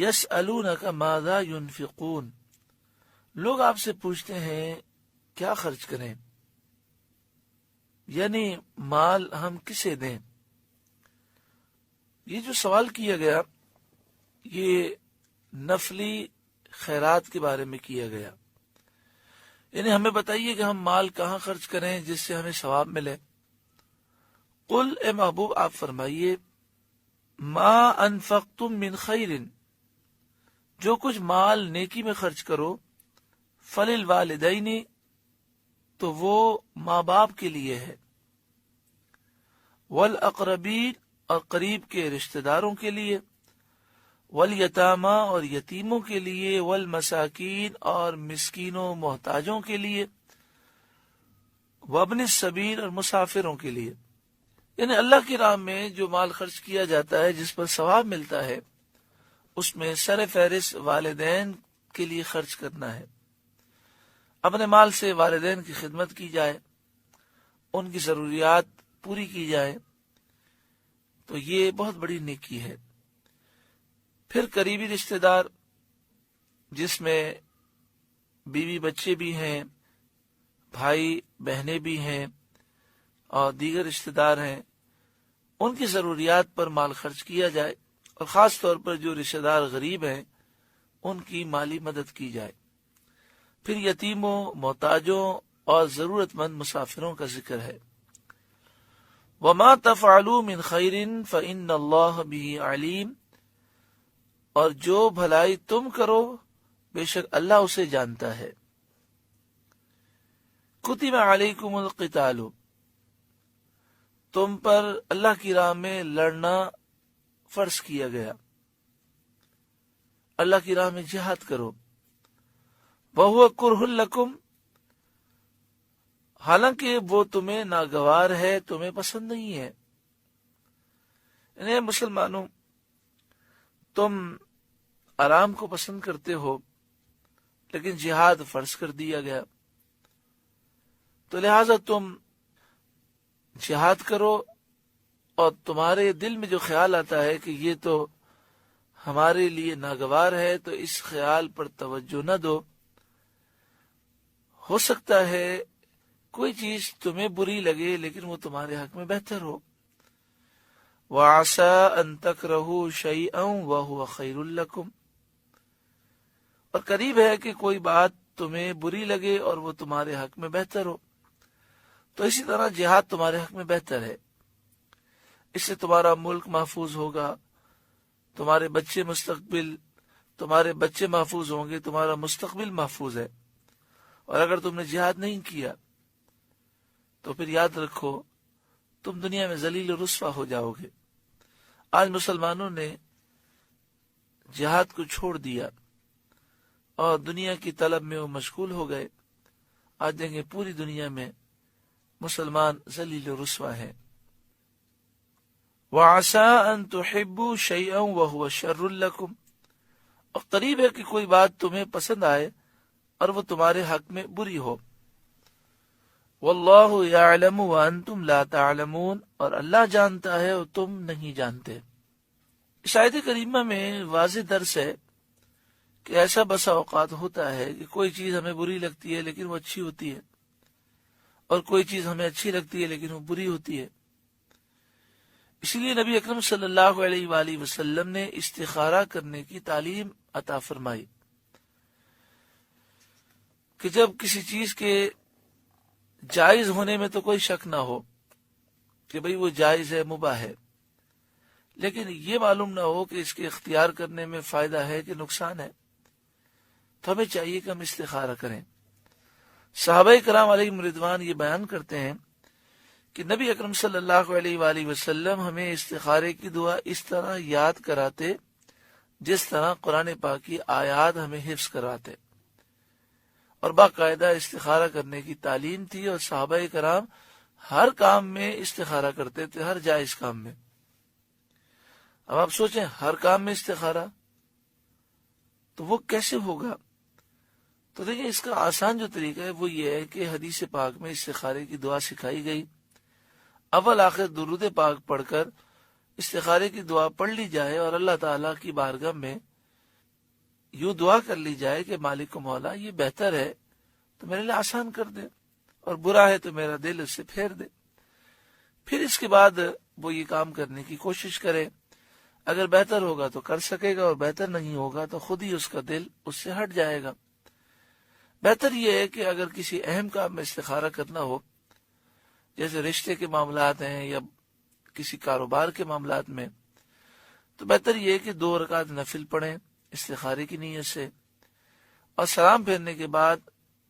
یسألونک ماذا ينفقون، لوگ آپ سے پوچھتے ہیں کیا خرچ کریں، یعنی مال ہم کسے دیں۔ یہ جو سوال کیا گیا یہ نفلی خیرات کے بارے میں کیا گیا، یعنی ہمیں بتائیے کہ ہم مال کہاں خرچ کریں جس سے ہمیں ثواب ملے۔ قل، اے محبوب آپ فرمائیے، ما انفقتم من خیر، جو کچھ مال نیکی میں خرچ کرو، فللوالدین، تو وہ ماں باپ کے لیے ہے، والاقربین، اور قریب کے رشتہ داروں کے لیے، والیتاما، اور یتیموں کے لیے، والمساکین، اور مسکینوں محتاجوں کے لیے، وابن السبیل، اور مسافروں کے لیے۔ یعنی اللہ کی راہ میں جو مال خرچ کیا جاتا ہے جس پر ثواب ملتا ہے، اس میں سر فہرست والدین کے لیے خرچ کرنا ہے۔ اپنے مال سے والدین کی خدمت کی جائے، ان کی ضروریات پوری کی جائے، تو یہ بہت بڑی نیکی ہے۔ پھر قریبی رشتہ دار، جس میں بیوی بچے بھی ہیں، بھائی بہنیں بھی ہیں، اور دیگر رشتہ دار ہیں، ان کی ضروریات پر مال خرچ کیا جائے، اور خاص طور پر جو رشتہ دار غریب ہیں ان کی مالی مدد کی جائے۔ پھر یتیموں، محتاجوں اور ضرورت مند مسافروں کا ذکر ہے۔ وَمَا تَفْعَلُوا مِنْ خَيْرٍ فَإِنَّ اللَّهَ بِهِ عَلِيمٌ، اور جو بھلائی تم کرو بے شک اللہ اسے جانتا ہے۔ کتب علیکم القتال، تم پر اللہ کی راہ میں لڑنا فرض کیا گیا، اللہ کی راہ میں جہاد کرو۔ وَهُوَ كُرْهٌ لَكُمْ، حالانکہ وہ تمہیں ناگوار ہے، تمہیں پسند نہیں ہے۔ یعنی مسلمانوں، تم آرام کو پسند کرتے ہو، لیکن جہاد فرض کر دیا گیا، تو لہٰذا تم جہاد کرو، اور تمہارے دل میں جو خیال آتا ہے کہ یہ تو ہمارے لیے ناگوار ہے، تو اس خیال پر توجہ نہ دو۔ ہو سکتا ہے کوئی چیز تمہیں بری لگے لیکن وہ تمہارے حق میں بہتر ہو۔ وَعَسَىٰ أَن تَكْرَهُوا شَيْئًا وَهُوَ خَيْرٌ لَكُمْ، اور قریب ہے کہ کوئی بات تمہیں بری لگے اور وہ تمہارے حق میں بہتر ہو۔ تو اسی طرح جہاد تمہارے حق میں بہتر ہے، اس سے تمہارا ملک محفوظ ہوگا، تمہارے بچے محفوظ ہوں گے، تمہارا مستقبل محفوظ ہے۔ اور اگر تم نے جہاد نہیں کیا تو پھر یاد رکھو تم دنیا میں ذلیل و رسوا ہو جاؤ گے۔ آج مسلمانوں نے جہاد کو چھوڑ دیا اور دنیا کی طلب میں وہ مشغول ہو گئے۔ آج دیکھیں پوری دنیا میں مسلمان ذلیل و رسوا ہیں۔ وَعَسَىٰ أَن تُحِبُّوا شَيْئًا وَهُوَ شَرٌّ لَكُمْ، اور قریب ہے کہ کوئی بات تمہیں پسند آئے اور وہ تمہارے حق میں بری ہو۔ وَاللَّهُ يَعْلَمُ وَأَنْتُمْ لَا تَعْلَمُونَ، اور اللہ جانتا ہے اور تم نہیں جانتے۔ اس آیت کریمہ میں واضح درس ہے کہ ایسا بسا اوقات ہوتا ہے کہ کوئی چیز ہمیں بری لگتی ہے لیکن وہ اچھی ہوتی ہے، اور کوئی چیز ہمیں اچھی لگتی ہے لیکن وہ بری ہوتی ہے۔ اسی لیے نبی اکرم صلی اللہ علیہ وآلہ وسلم نے استخارہ کرنے کی تعلیم عطا فرمائی کہ جب کسی چیز کے جائز ہونے میں تو کوئی شک نہ ہو کہ بھئی وہ جائز ہے، مباح ہے، لیکن یہ معلوم نہ ہو کہ اس کے اختیار کرنے میں فائدہ ہے کہ نقصان ہے، تو ہمیں چاہیے کہ ہم استخارہ کریں۔ صحابہ کرام علیہم رضوان یہ بیان کرتے ہیں کہ نبی اکرم صلی اللہ علیہ وآلہ وسلم ہمیں استخارے کی دعا اس طرح یاد کراتے جس طرح قرآن پاک کی آیات ہمیں حفظ کراتے، اور باقاعدہ استخارہ کرنے کی تعلیم تھی، اور صحابہ کرام ہر کام میں استخارہ کرتے تھے، ہر جائز کام میں۔ اب آپ سوچیں ہر کام میں استخارہ تو وہ کیسے ہوگا؟ تو دیکھیں اس کا آسان جو طریقہ ہے وہ یہ ہے کہ حدیث پاک میں استخارے کی دعا سکھائی گئی، اول آخر درود پاک پڑھ کر استخارے کی دعا پڑھ لی جائے اور اللہ تعالیٰ کی بارگاہ میں یوں دعا کر لی جائے کہ مالک و مولا یہ بہتر ہے تو میرے لیے آسان کر دے، اور برا ہے تو میرا دل اس سے پھیر دے۔ پھر اس کے بعد وہ یہ کام کرنے کی کوشش کرے، اگر بہتر ہوگا تو کر سکے گا، اور بہتر نہیں ہوگا تو خود ہی اس کا دل اس سے ہٹ جائے گا۔ بہتر یہ ہے کہ اگر کسی اہم کام میں استخارہ کرنا ہو، جیسے رشتے کے معاملات ہیں یا کسی کاروبار کے معاملات میں، تو بہتر یہ ہے کہ 2 رکعت نفل پڑھیں استخارے کی نیت سے، اور سلام پھیرنے کے بعد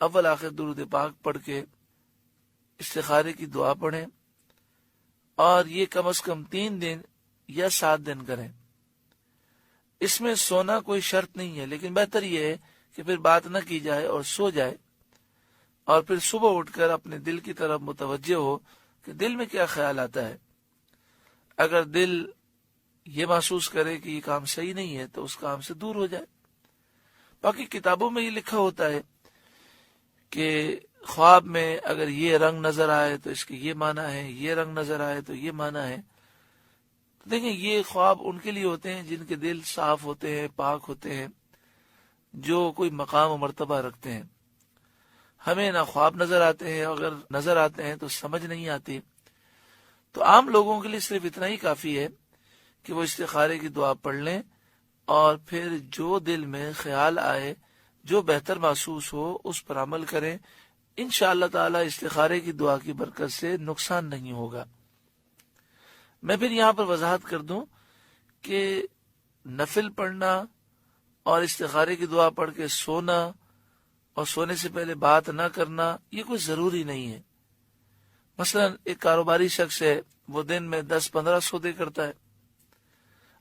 اول آخر درود پاک پڑھ کے استخارے کی دعا پڑھیں، اور یہ کم از کم 3 دن یا 7 دن کریں۔ اس میں سونا کوئی شرط نہیں ہے، لیکن بہتر یہ ہے کہ پھر بات نہ کی جائے اور سو جائے، اور پھر صبح اٹھ کر اپنے دل کی طرف متوجہ ہو کہ دل میں کیا خیال آتا ہے۔ اگر دل یہ محسوس کرے کہ یہ کام صحیح نہیں ہے تو اس کام سے دور ہو جائے۔ باقی کتابوں میں یہ لکھا ہوتا ہے کہ خواب میں اگر یہ رنگ نظر آئے تو اس کے یہ معنی ہے، یہ رنگ نظر آئے تو یہ معنی ہے۔ دیکھیں، یہ خواب ان کے لیے ہوتے ہیں جن کے دل صاف ہوتے ہیں، پاک ہوتے ہیں، جو کوئی مقام و مرتبہ رکھتے ہیں۔ ہمیں نہ خواب نظر آتے ہیں، اگر نظر آتے ہیں تو سمجھ نہیں آتی۔ تو عام لوگوں کے لیے صرف اتنا ہی کافی ہے کہ وہ استخارے کی دعا پڑھ لیں، اور پھر جو دل میں خیال آئے، جو بہتر محسوس ہو، اس پر عمل کریں۔ انشاءاللہ تعالی استخارے کی دعا کی برکت سے نقصان نہیں ہوگا۔ میں پھر یہاں پر وضاحت کر دوں کہ نفل پڑھنا اور استخارے کی دعا پڑھ کے سونا اور سونے سے پہلے بات نہ کرنا یہ کوئی ضروری نہیں ہے۔ مثلا ایک کاروباری شخص ہے، وہ دن میں 10-15 سودے کرتا ہے،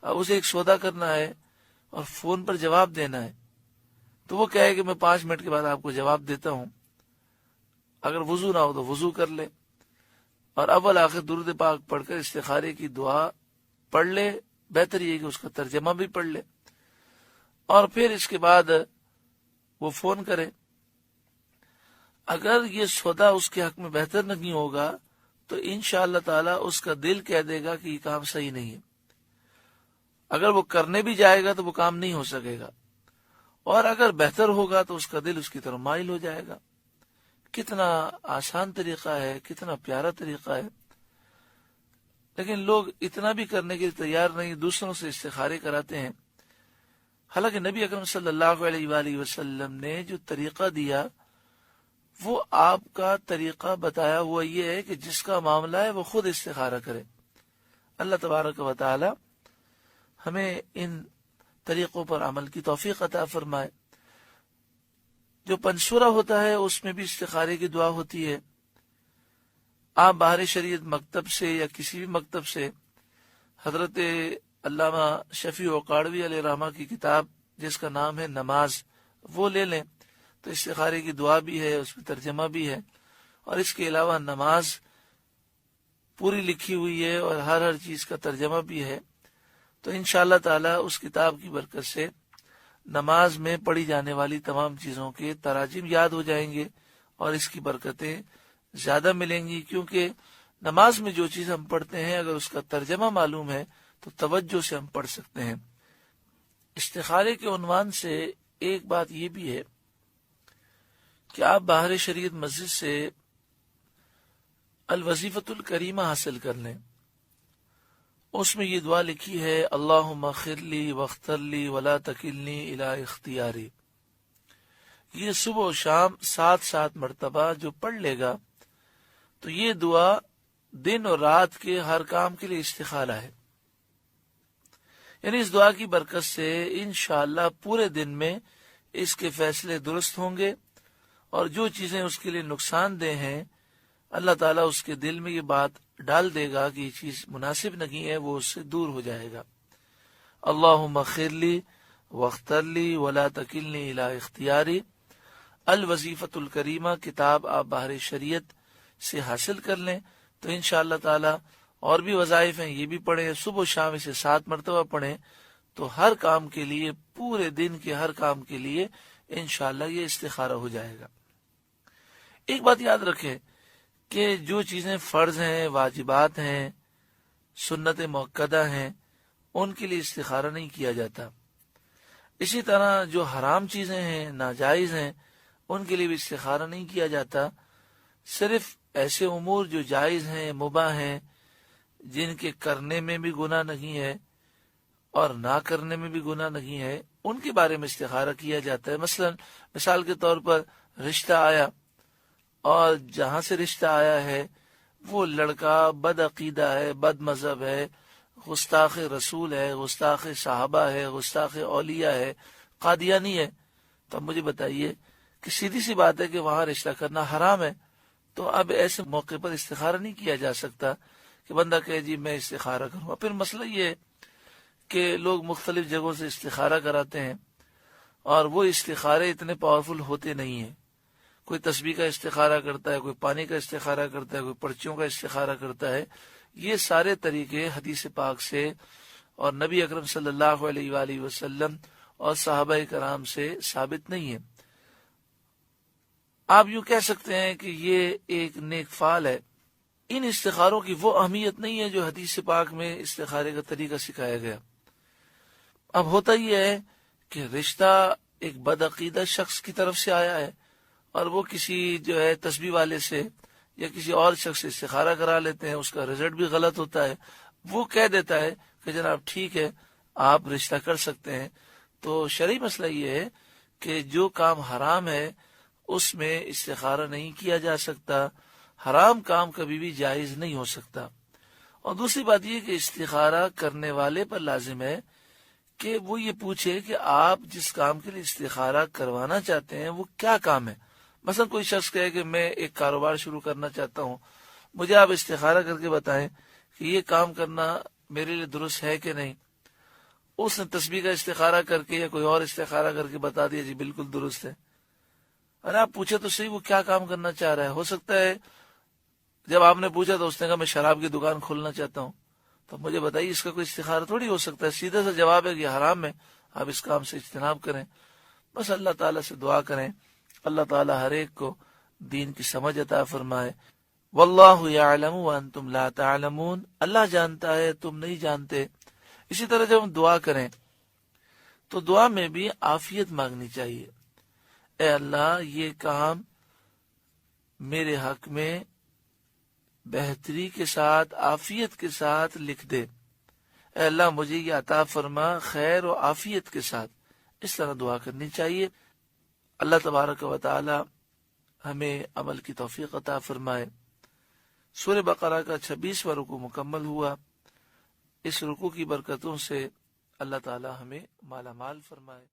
اب اسے ایک سودا کرنا ہے اور فون پر جواب دینا ہے، تو وہ کہے کہ میں 5 منٹ کے بعد آپ کو جواب دیتا ہوں۔ اگر وضو نہ ہو تو وضو کر لے، اور اول آخر درود پاک پڑھ کر استخارے کی دعا پڑھ لے۔ بہتر یہ کہ اس کا ترجمہ بھی پڑھ لے، اور پھر اس کے بعد وہ فون کرے۔ اگر یہ سودا اس کے حق میں بہتر نہیں ہوگا تو انشاءاللہ تعالی اس کا دل کہہ دے گا کہ یہ کام صحیح نہیں ہے۔ اگر وہ کرنے بھی جائے گا تو وہ کام نہیں ہو سکے گا، اور اگر بہتر ہوگا تو اس کا دل اس کی طرف مائل ہو جائے گا۔ کتنا آسان طریقہ ہے، کتنا پیارا طریقہ ہے، لیکن لوگ اتنا بھی کرنے کے لیے تیار نہیں، دوسروں سے استخارے کراتے ہیں۔ حالانکہ نبی اکرم صلی اللہ علیہ وآلہ وسلم نے جو طریقہ دیا وہ آپ کا طریقہ بتایا ہوا یہ ہے کہ جس کا معاملہ ہے وہ خود استخارہ کرے۔ اللہ تبارک و تعالی ہمیں ان طریقوں پر عمل کی توفیق عطا فرمائے۔ جو پنسورہ ہوتا ہے اس میں بھی استخارے کی دعا ہوتی ہے۔ آپ باہر شریعت مکتب سے یا کسی بھی مکتب سے حضرت علامہ شفیع اوقاڑوی علیہ رحمہ کی کتاب جس کا نام ہے نماز، وہ لے لیں تو استخارے کی دعا بھی ہے، اس میں ترجمہ بھی ہے، اور اس کے علاوہ نماز پوری لکھی ہوئی ہے اور ہر چیز کا ترجمہ بھی ہے۔ تو انشاءاللہ تعالی اس کتاب کی برکت سے نماز میں پڑھی جانے والی تمام چیزوں کے تراجم یاد ہو جائیں گے، اور اس کی برکتیں زیادہ ملیں گی، کیونکہ نماز میں جو چیز ہم پڑھتے ہیں اگر اس کا ترجمہ معلوم ہے تو توجہ سے ہم پڑھ سکتے ہیں۔ استخارے کے عنوان سے ایک بات یہ بھی ہے کہ آپ باہر شریعت مسجد سے الوظیفۃ الکریمہ حاصل کر لیں۔ اس میں یہ دعا لکھی ہے، اللہم اغفر لی واختر لی ولا تکلنی الی اختیاری۔ یہ صبح و شام 7 مرتبہ جو پڑھ لے گا تو یہ دعا دن اور رات کے ہر کام کے لیے استخارہ ہے۔ یعنی اس دعا کی برکت سے انشاءاللہ پورے دن میں اس کے فیصلے درست ہوں گے، اور جو چیزیں اس کے لیے نقصان دہ ہیں اللہ تعالیٰ اس کے دل میں یہ بات ڈال دے گا کہ یہ چیز مناسب نہیں ہے، وہ اس سے دور ہو جائے گا۔ اللہم اغفر لی واختر لی ولا تکلنی الی اختیاری، الوظیفۃ الکریمہ کتاب آپ باہر شریعت سے حاصل کر لیں تو انشاءاللہ تعالی اور بھی وظائف ہیں، یہ بھی پڑھیں، صبح و شام اسے 7 مرتبہ پڑھیں تو ہر کام کے لیے، پورے دن کے ہر کام کے لیے انشاءاللہ یہ استخارہ ہو جائے گا۔ ایک بات یاد رکھیں کہ جو چیزیں فرض ہیں، واجبات ہیں، سنت موقدہ ہیں، ان کے لیے استخارہ نہیں کیا جاتا۔ اسی طرح جو حرام چیزیں ہیں، ناجائز ہیں، ان کے لیے بھی استخارہ نہیں کیا جاتا. صرف ایسے امور جو جائز ہیں، مباح ہیں، جن کے کرنے میں بھی گناہ نہیں ہے اور نہ کرنے میں بھی گناہ نہیں ہے، ان کے بارے میں استخارہ کیا جاتا ہے. مثال کے طور پر رشتہ آیا، اور جہاں سے رشتہ آیا ہے وہ لڑکا بد عقیدہ ہے، بد مذہب ہے، گستاخ رسول ہے، گستاخ صحابہ ہے، گستاخ اولیاء ہے، قادیانی ہے. تو اب مجھے بتائیے کہ سیدھی سی بات ہے کہ وہاں رشتہ کرنا حرام ہے. تو اب ایسے موقع پر استخارہ نہیں کیا جا سکتا کہ بندہ کہے جی میں استخارہ کروں. پھر مسئلہ یہ ہے کہ لوگ مختلف جگہوں سے استخارہ کراتے ہیں، اور وہ استخارے اتنے پاورفل ہوتے نہیں ہیں. کوئی تسبیح کا استخارہ کرتا ہے، کوئی پانی کا استخارہ کرتا ہے، کوئی پرچیوں کا استخارہ کرتا ہے. یہ سارے طریقے حدیث پاک سے اور نبی اکرم صلی اللہ علیہ وآلہ وسلم اور صحابہ کرام سے ثابت نہیں ہے. آپ یوں کہہ سکتے ہیں کہ یہ ایک نیک فعل ہے. ان استخاروں کی وہ اہمیت نہیں ہے جو حدیث پاک میں استخارے کا طریقہ سکھایا گیا. اب ہوتا یہ ہے کہ رشتہ ایک بدعقیدہ شخص کی طرف سے آیا ہے، اور وہ کسی جو ہے تسبیح والے سے یا کسی اور شخص سے استخارہ کرا لیتے ہیں، اس کا رزلٹ بھی غلط ہوتا ہے. وہ کہہ دیتا ہے کہ جناب ٹھیک ہے آپ رشتہ کر سکتے ہیں. تو شرعی مسئلہ یہ ہے کہ جو کام حرام ہے اس میں استخارہ نہیں کیا جا سکتا. حرام کام کبھی بھی جائز نہیں ہو سکتا. اور دوسری بات یہ کہ استخارہ کرنے والے پر لازم ہے کہ وہ یہ پوچھے کہ آپ جس کام کے لیے استخارہ کروانا چاہتے ہیں وہ کیا کام ہے. مثلا کوئی شخص کہے کہ میں ایک کاروبار شروع کرنا چاہتا ہوں، مجھے آپ استخارہ کر کے بتائیں کہ یہ کام کرنا میرے لیے درست ہے کہ نہیں. اس نے تسبیح کا استخارہ کر کے یا کوئی اور استخارہ کر کے بتا دیا جی بالکل درست ہے. اور آپ پوچھے تو صحیح وہ کیا کام کرنا چاہ رہا ہے. ہو سکتا ہے جب آپ نے پوچھا تو اس نے کہا میں شراب کی دکان کھولنا چاہتا ہوں. تو مجھے بتائیے اس کا کوئی استخارہ تھوڑی ہو سکتا ہے. سیدھا سا جواب ہے کہ حرام ہے، آپ اس کام سے اجتناب کریں. بس اللہ تعالیٰ سے دعا کریں، اللہ تعالیٰ ہر ایک کو دین کی سمجھ عطا فرمائے. واللہ یعلم وانتم لا تعلمون، اللہ جانتا ہے تم نہیں جانتے. اسی طرح جب ہم دعا کریں تو دعا میں بھی عافیت مانگنی چاہیے. اے اللہ یہ کام میرے حق میں بہتری کے ساتھ، عافیت کے ساتھ لکھ دے. اے اللہ مجھے یہ عطا فرما خیر و عافیت کے ساتھ. اس طرح دعا کرنی چاہیے. اللہ تبارک و تعالی ہمیں عمل کی توفیق عطا فرمائے. سورہ بقرہ کا 26واں رکوع مکمل ہوا. اس رکوع کی برکتوں سے اللہ تعالی ہمیں مالا مال فرمائے.